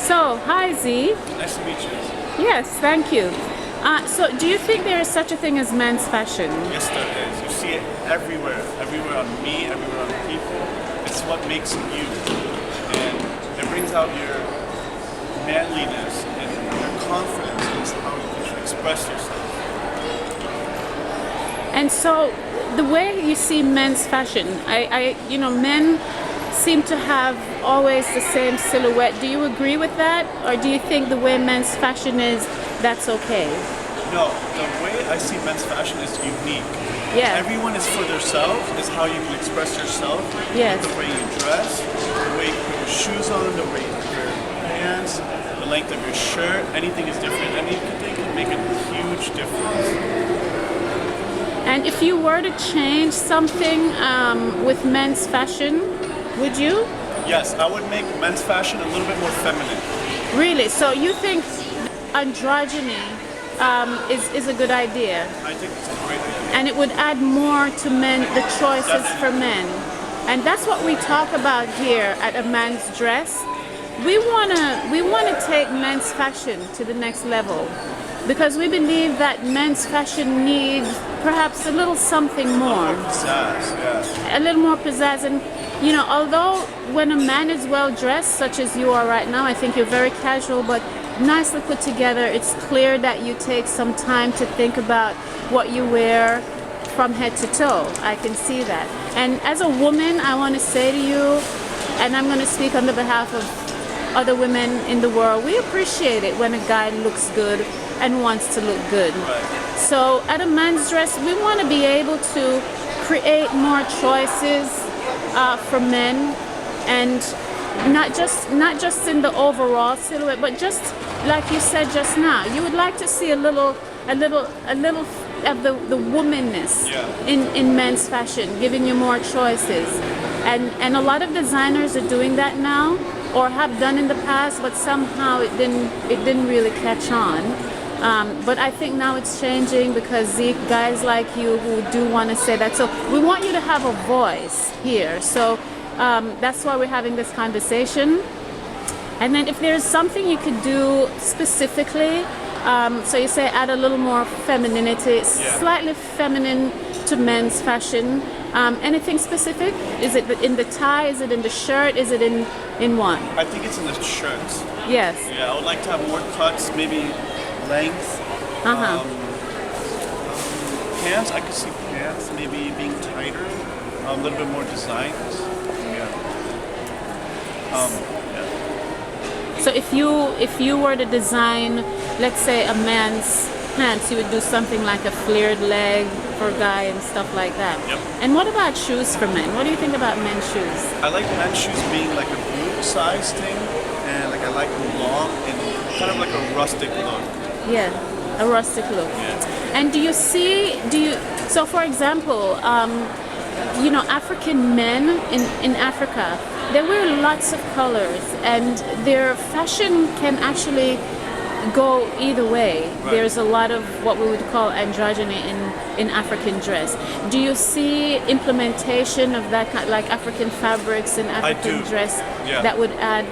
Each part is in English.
So, hi Z. Nice to meet you. Yes, thank you. So, do you think there is such a thing as men's fashion? Yes, there is. You see it everywhere. Everywhere on me, everywhere on people. It's what makes you. And it brings out your manliness and your confidence. It's how you should express yourself. And so, the way you see men's fashion, men seem to have always the same silhouette. Do you agree with that? Or do you think the way men's fashion is, that's okay? No, the way I see men's fashion is unique. Yeah. Everyone is for themselves, is how you can express yourself. Yes. The way you dress, the way you put your shoes on, the way you wear your pants, the length of your shirt, anything is different. Anything can make a huge difference. And if you were to change something with men's fashion, would you? Yes, I would make men's fashion a little bit more feminine. Really? So you think androgyny is a good idea? I think it's a great idea. And it would add more to men, the choices for men. And that's what we talk about here at A Man's Dress. We wanna take men's fashion to the next level, because we believe that men's fashion needs perhaps a little something more. Pizzazz, yeah. A little more pizzazz. And although when a man is well dressed, such as you are right now, I think you're very casual but nicely put together. It's clear that you take some time to think about what you wear from head to toe. I can see that. And as a woman, I want to say to you, and I'm going to speak on the behalf of other women in the world, we appreciate it when a guy looks good and wants to look good. Right. So at A Man's Dress, we want to be able to create more choices for men, and not just in the overall silhouette, but just like you said just now, you would like to see a little of the womanness in men's fashion, giving you more choices. And a lot of designers are doing that now, or have done in the past, but somehow it didn't really catch on. But I think now it's changing, because Zeke, guys like you who do want to say that. So we want you to have a voice here. So that's why we're having this conversation. And then if there's something you could do specifically, so you say add a little more femininity, slightly feminine to men's fashion. Anything specific? Is it in the tie? Is it in the shirt? Is it in what? I think it's in the shirts. Yes. Yeah, I would like to have more cuts, maybe length. Pants, I could see pants maybe being tighter, a little bit more designs. So if you were to design, let's say, a man's pants, you would do something like a flared leg for a guy and stuff like that. Yep. And what about shoes for men? What do you think about men's shoes? I like men's shoes being like a boot size thing, and I like them long and kind of like a rustic look. Yeah, a rustic look. Yeah. And so for example, African men in Africa, they wear lots of colors, and their fashion can actually go either way. Right. There's a lot of what we would call androgyny in African dress. Do you see implementation of that kind, like African fabrics in African dress, that would add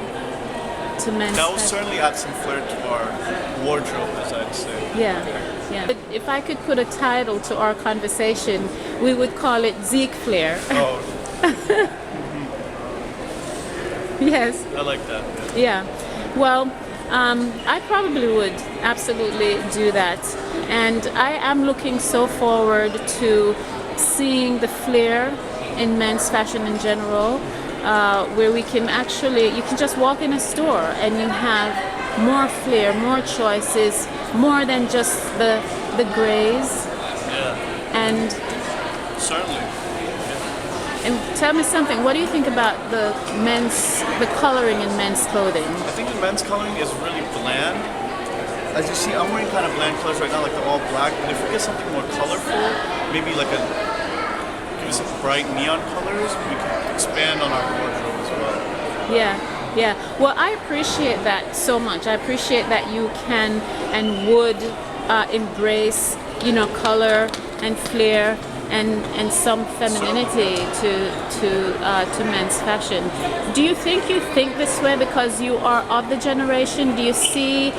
to men's That will fashion? certainly add some flair to our wardrobe, as I'd say. Yeah. If I could put a title to our conversation, we would call it Zeke Flair. Oh. Yes. I like that. Yeah. Well, I probably would absolutely do that. And I am looking so forward to seeing the flair in men's fashion in general, where you can just walk in a store and you have more flair, more choices, more than just the grays. Yeah. And Certainly. And tell me something, what do you think about the coloring in men's clothing? I think the men's coloring is really bland. As you see, I'm wearing kind of bland colors right now, like the all black. But if we get something more colorful, maybe give us some bright neon colors, we can expand on our wardrobe as well. Yeah. Well, I appreciate that so much. I appreciate that you can and would embrace, color and flair and some femininity to men's fashion. Do you think this way because you are of the generation? Do you see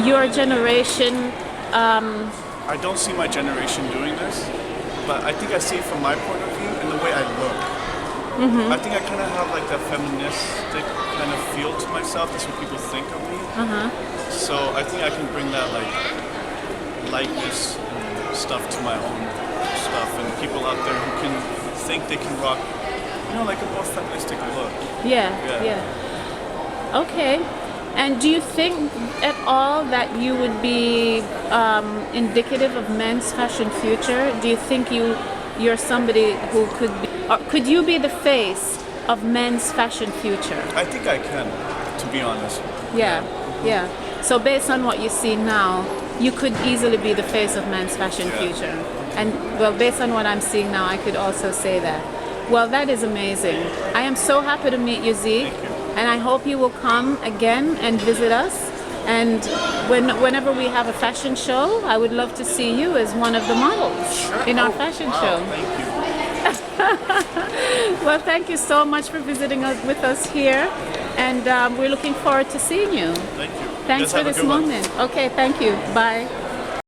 your generation? I don't see my generation doing this, but I think I see it from my point of view and the way I look. I think I kind of have like that feministic kind of feel to myself. That's what people think of me. So I think I can bring that like lightness and stuff to my own stuff, and people out there who can think they can rock, like a more feministic look. Yeah. Okay. And do you think at all that you would be indicative of men's fashion future? Do you think you're somebody who could you be the face of men's fashion future? I think I can, to be honest. Yeah. So based on what you see now, you could easily be the face of men's fashion future. And well, based on what I'm seeing now, I could also say that. Well, that is amazing. I am so happy to meet you, Zeke. Thank you. And I hope you will come again and visit us. And whenever we have a fashion show, I would love to see you as one of the models in our fashion show. Thank you. Well, thank you so much for visiting with us here. And we're looking forward to seeing you. Thank you. Thanks for this moment. Okay, thank you. Bye.